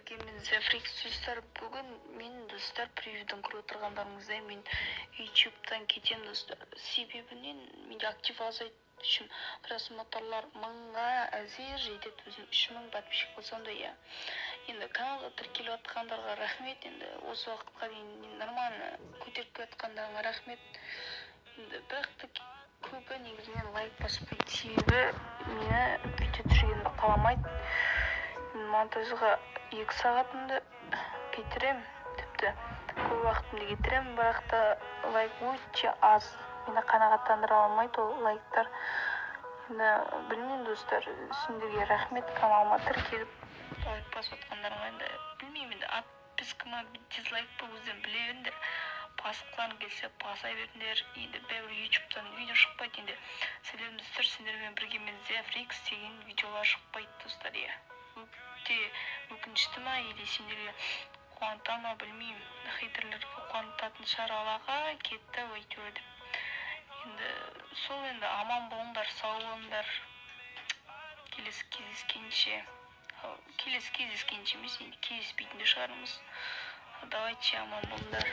Біргемен Зефрикс достар, бүгін мен достар превьюдан көріп отырғандарыңыздай мен YouTube'дан кетем достар. Себебінен менде актив азайды үшін просмотрлар мыңға әзер жетеді, өзім 3000 подписчик болсам да, иә. Енді каналға тіркеліп жатқандарға рахмет, енді осы уақытқа дейін нормально көтеріп келатқандарыңа рахмет. Енді бірақ көбі негізінен лайк баспайды, себебі мені видео түсіргенді қаламайды. Монтажға 2 сағатымды кетірем, тіпті көп уақытымды кетірем, бірақ та лайк өте аз. Мені қанағаттандыра алмайды ол лайктар. Енді білмеймін достар, сендерге рахмет, каналыма тіркеліп лайк басып отқандарыңа. Енді білмеймін, енді отписка ма, дизлайк па, өздерің білеріңдер. Басқыларың келсе баса беріңдер. Енді бәрібір YouTube'дан видео шықпайды. Енді сіздер сендермен бірге мен Зефрикс деген видеолар шықпайды достар, иә. Өте өкінішті ма, или сендерге қуанта ма, білмеймін. Хейтерлерге қуантатын шығар, Аллаға кетті әйтеуір деп. Енді сол, енді аман болыңдар, сау болыңдар. Келесі кездескенше емес, енді кездеспейтін де шығармыз. Давайте аман болыңдар.